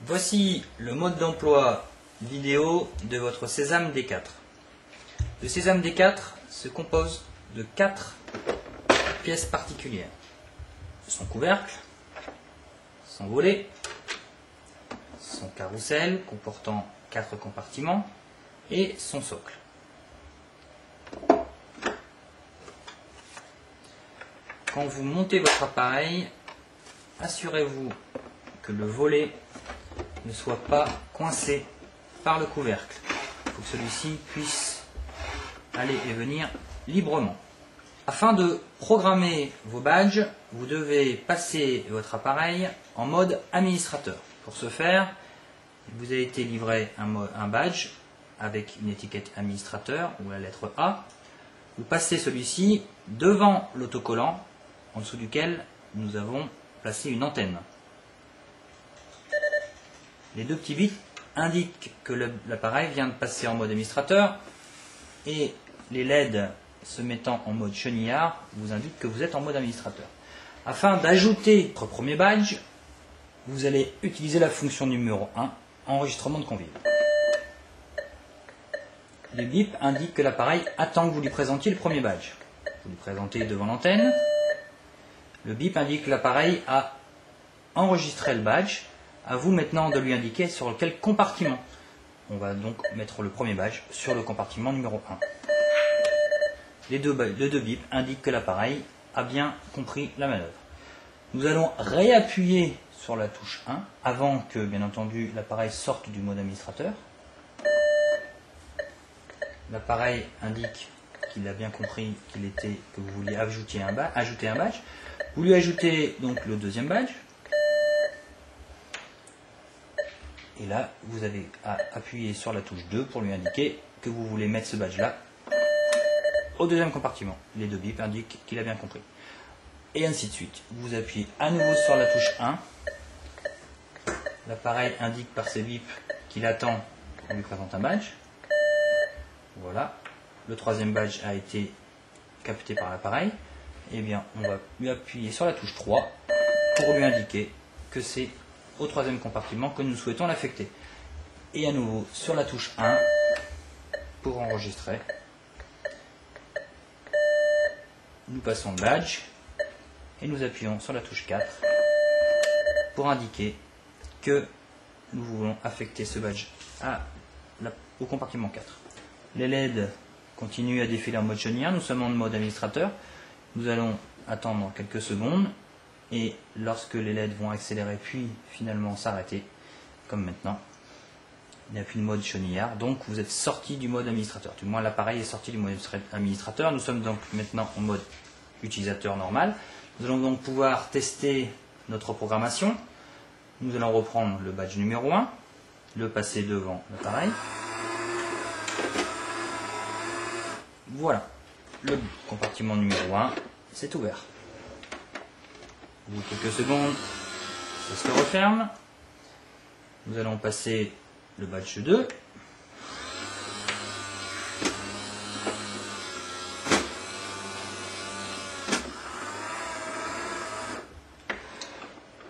Voici le mode d'emploi vidéo de votre Sésame D4. Le Sésame D4 se compose de 4 pièces particulières. Son couvercle, son volet, son carrousel comportant 4 compartiments et son socle. Quand vous montez votre appareil, assurez-vous que le volet ne soit pas coincé par le couvercle. Il faut que celui-ci puisse aller et venir librement. Afin de programmer vos badges, vous devez passer votre appareil en mode administrateur. Pour ce faire, il vous a été livré un badge avec une étiquette administrateur ou la lettre A. Vous passez celui-ci devant l'autocollant en dessous duquel nous avons placé une antenne. Les deux petits bits indiquent que l'appareil vient de passer en mode administrateur et les LED se mettant en mode chenillard vous indiquent que vous êtes en mode administrateur. Afin d'ajouter votre premier badge, vous allez utiliser la fonction numéro 1, enregistrement de convives. Le bip indique que l'appareil attend que vous lui présentiez le premier badge. Vous lui présentez devant l'antenne. Le bip indique que l'appareil a enregistré le badge. À vous maintenant de lui indiquer sur quel compartiment. On va donc mettre le premier badge sur le compartiment numéro 1. Les deux bips indiquent que l'appareil a bien compris la manœuvre. Nous allons réappuyer sur la touche 1 avant que, bien entendu, l'appareil sorte du mode administrateur. L'appareil indique qu'il a bien compris que vous vouliez ajouter un badge. Vous lui ajoutez donc le deuxième badge. Et là, vous avez à appuyer sur la touche 2 pour lui indiquer que vous voulez mettre ce badge-là au deuxième compartiment. Les deux bips indiquent qu'il a bien compris. Et ainsi de suite. Vous appuyez à nouveau sur la touche 1. L'appareil indique par ses bips qu'il attend qu'on lui présente un badge. Voilà. Le troisième badge a été capté par l'appareil. Eh bien, on va lui appuyer sur la touche 3 pour lui indiquer que c'est au troisième compartiment que nous souhaitons l'affecter. Et à nouveau sur la touche 1 pour enregistrer. Nous passons le badge et nous appuyons sur la touche 4 pour indiquer que nous voulons affecter ce badge au compartiment 4. Les LED continuent à défiler en mode chenillard. Nous sommes en mode administrateur. Nous allons attendre quelques secondes. Et lorsque les LED vont accélérer puis finalement s'arrêter, comme maintenant, il n'y a plus de mode chenillard, donc vous êtes sorti du mode administrateur. Du moins l'appareil est sorti du mode administrateur. Nous sommes donc maintenant en mode utilisateur normal. Nous allons donc pouvoir tester notre programmation. Nous allons reprendre le badge numéro 1, le passer devant l'appareil. Voilà, le compartiment numéro 1 s'est ouvert. Au bout de quelques secondes, ça se referme. Nous allons passer le badge 2.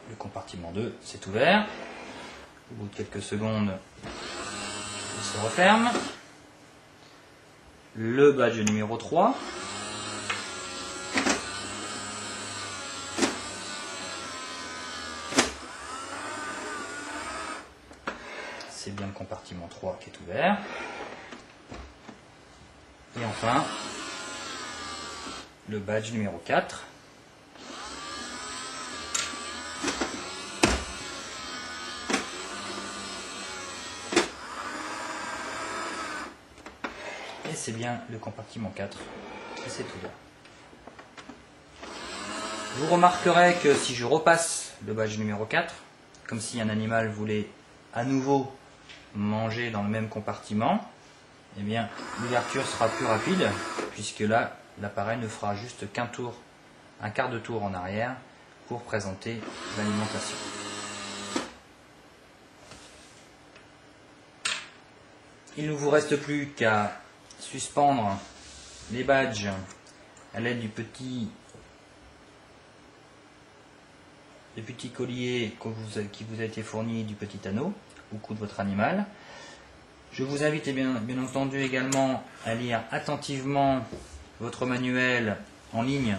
Le compartiment 2 s'est ouvert. Au bout de quelques secondes, il se referme. Le badge numéro 3. C'est bien le compartiment 3 qui est ouvert. Et enfin, le badge numéro 4. Et c'est bien le compartiment 4 qui s'est ouvert. Vous remarquerez que si je repasse le badge numéro 4, comme si un animal voulait à nouveau manger dans le même compartiment, eh bien l'ouverture sera plus rapide puisque là l'appareil ne fera juste un quart de tour en arrière pour présenter l'alimentation. Il ne vous reste plus qu'à suspendre les badges à l'aide du petit le petit collier qui vous a été fourni du petit anneau au cou de votre animal. Je vous invite bien entendu également à lire attentivement votre manuel en ligne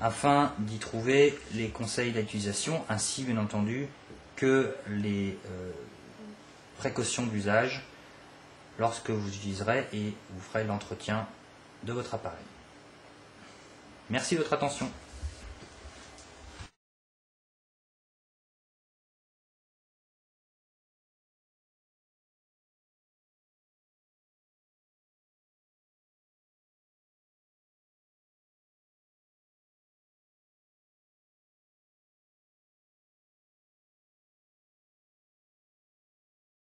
afin d'y trouver les conseils d'utilisation ainsi bien entendu que les précautions d'usage lorsque vous utiliserez et vous ferez l'entretien de votre appareil. Merci de votre attention.